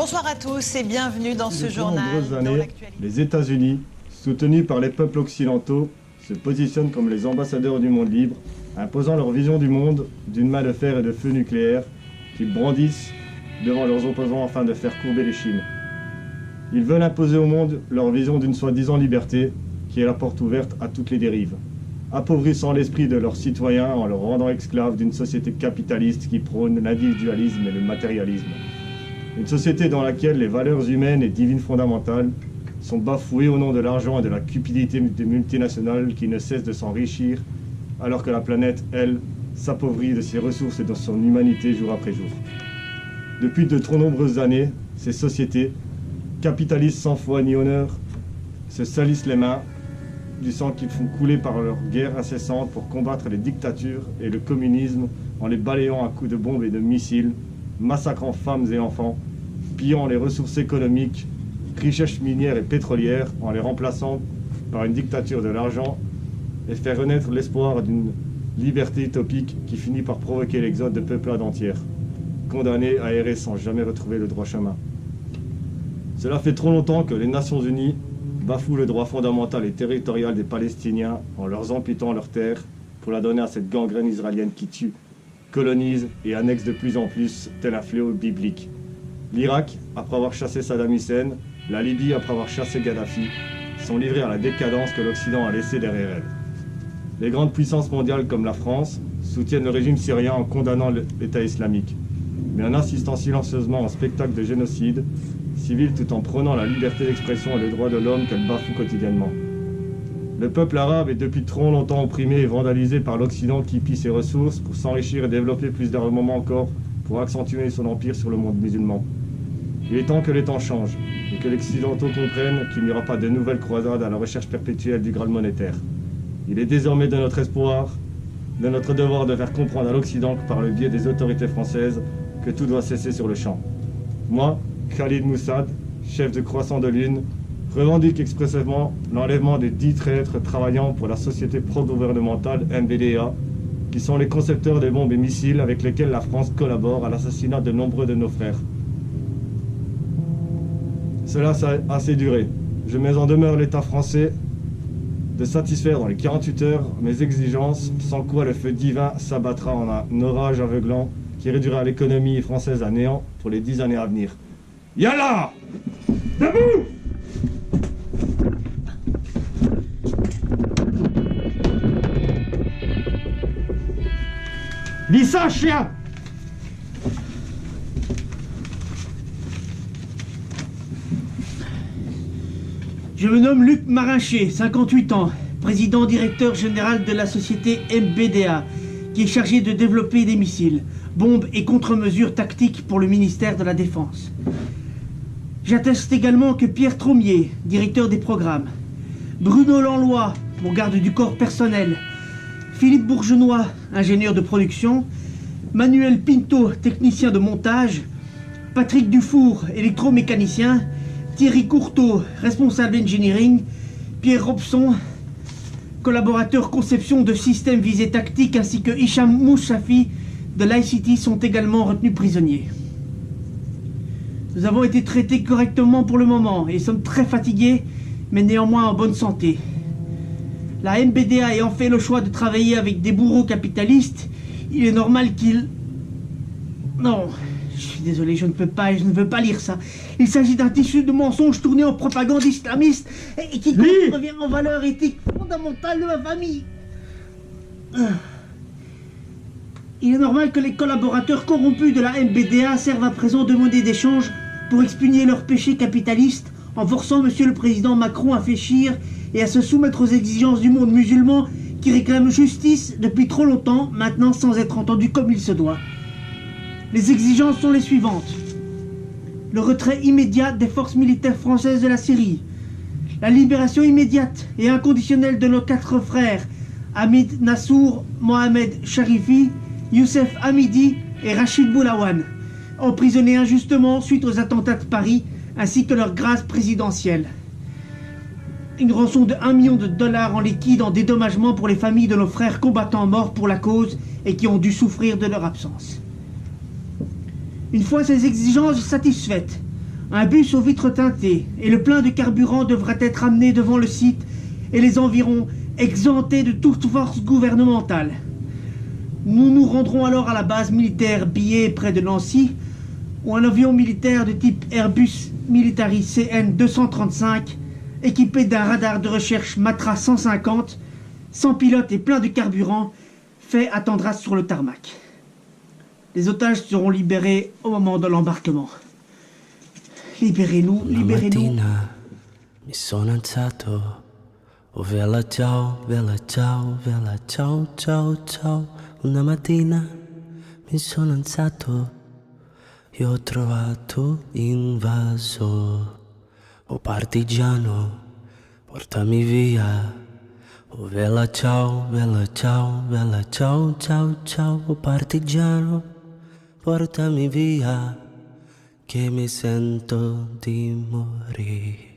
Bonsoir à tous et bienvenue dans ce journal. Nombreuses années, les États-Unis, soutenus par les peuples occidentaux, se positionnent comme les ambassadeurs du monde libre, imposant leur vision du monde d'une main de fer et de feu nucléaire qu'ils brandissent devant leurs opposants afin de faire courber les chines. Ils veulent imposer au monde leur vision d'une soi-disant liberté qui est la porte ouverte à toutes les dérives, appauvrissant l'esprit de leurs citoyens en leur rendant esclaves d'une société capitaliste qui prône l'individualisme et le matérialisme. Une société dans laquelle les valeurs humaines et divines fondamentales sont bafouées au nom de l'argent et de la cupidité des multinationales qui ne cessent de s'enrichir, alors que la planète, elle, s'appauvrit de ses ressources et de son humanité jour après jour. Depuis de trop nombreuses années, ces sociétés, capitalistes sans foi ni honneur, se salissent les mains du sang qu'ils font couler par leur guerre incessante pour combattre les dictatures et le communisme en les balayant à coups de bombes et de missiles, massacrant femmes et enfants, pillant les ressources économiques, richesses minières et pétrolières en les remplaçant par une dictature de l'argent et faire renaître l'espoir d'une liberté utopique qui finit par provoquer l'exode de peuplades entières, condamnés à errer sans jamais retrouver le droit chemin. Cela fait trop longtemps que les Nations Unies bafouent le droit fondamental et territorial des Palestiniens en leur amputant leur terre pour la donner à cette gangrène israélienne qui tue, colonise et annexe de plus en plus tel un fléau biblique. L'Irak, après avoir chassé Saddam Hussein, la Libye, après avoir chassé Kadhafi, sont livrés à la décadence que l'Occident a laissée derrière elle. Les grandes puissances mondiales comme la France soutiennent le régime syrien en condamnant l'État islamique, mais en assistant silencieusement au spectacle de génocide civil tout en prônant la liberté d'expression et le droit de l'homme qu'elle bafoue quotidiennement. Le peuple arabe est depuis trop longtemps opprimé et vandalisé par l'Occident qui pille ses ressources pour s'enrichir et développer plus d'armements encore pour accentuer son empire sur le monde musulman. Il est temps que les temps changent et que les Occidentaux comprennent qu'il n'y aura pas de nouvelles croisades à la recherche perpétuelle du Graal monétaire. Il est désormais de notre espoir, de notre devoir de faire comprendre à l'Occident que par le biais des autorités françaises que tout doit cesser sur le champ. Moi, Khalid Moussad, chef de Croissant de Lune, revendique expressément l'enlèvement des 10 traîtres travaillant pour la société pro-gouvernementale MBDA, qui sont les concepteurs des bombes et missiles avec lesquels la France collabore à l'assassinat de nombreux de nos frères. Cela a assez duré. Je mets en demeure l'État français de satisfaire dans les 48 heures mes exigences, sans quoi le feu divin s'abattra en un orage aveuglant qui réduira l'économie française à néant pour les 10 années à venir. Yallah! Debout! Lis ça, chien! Je me nomme Luc Marincher, 58 ans, président directeur général de la société MBDA, qui est chargé de développer des missiles, bombes et contre-mesures tactiques pour le ministère de la Défense. J'atteste également que Pierre Tromier, directeur des programmes, Bruno Lanloy, mon garde du corps personnel, Philippe Bourgenois, ingénieur de production, Manuel Pinto, technicien de montage, Patrick Dufour, électromécanicien, Thierry Courteau, responsable engineering, Pierre Robson, collaborateur conception de systèmes visée tactique, ainsi que Hicham Mouchafi de l'ICT sont également retenus prisonniers. Nous avons été traités correctement pour le moment et sommes très fatigués, mais néanmoins en bonne santé. La MBDA ayant fait le choix de travailler avec des bourreaux capitalistes, il est normal qu'ils... Non, je suis désolé, je ne veux pas lire ça. Il s'agit d'un tissu de mensonges tourné en propagande islamiste et qui contrevient aux valeurs éthiques fondamentales de ma famille. Il est normal que les collaborateurs corrompus de la MBDA servent à présent de monnaie d'échange pour expugner leurs péchés capitalistes en forçant Monsieur le Président Macron à fléchir et à se soumettre aux exigences du monde musulman qui réclame justice depuis trop longtemps, maintenant sans être entendu comme il se doit. Les exigences sont les suivantes. Le retrait immédiat des forces militaires françaises de la Syrie, la libération immédiate et inconditionnelle de nos 4 frères, Hamid Nassour, Mohamed Sharifi, Youssef Hamidi et Rachid Boulawan, emprisonnés injustement suite aux attentats de Paris, ainsi que leur grâce présidentielle. Une rançon de $1 million en liquide en dédommagement pour les familles de nos frères combattants morts pour la cause et qui ont dû souffrir de leur absence. Une fois ces exigences satisfaites, Un bus aux vitres teintées et le plein de carburant devra être amené devant le site et les environs exemptés de toute force gouvernementale. Nous nous rendrons alors à la base militaire Billet près de Nancy, où un avion militaire de type Airbus Military CN 235, équipé d'un radar de recherche Matra 150, sans pilote et plein de carburant, fait attendra sur le tarmac. Les otages seront libérés au moment de l'embarquement. Libérez-nous, Una libérez-nous. mattina mi sono alzato, oh vela ciao, ciao, ciao, ciao. Una mattina mi sono alzato e ho trovato invaso. Oh partigiano, portami via. Oh vela ciao, ciao, ciao, ciao. Oh partigiano, portami via, che mi sento di morire.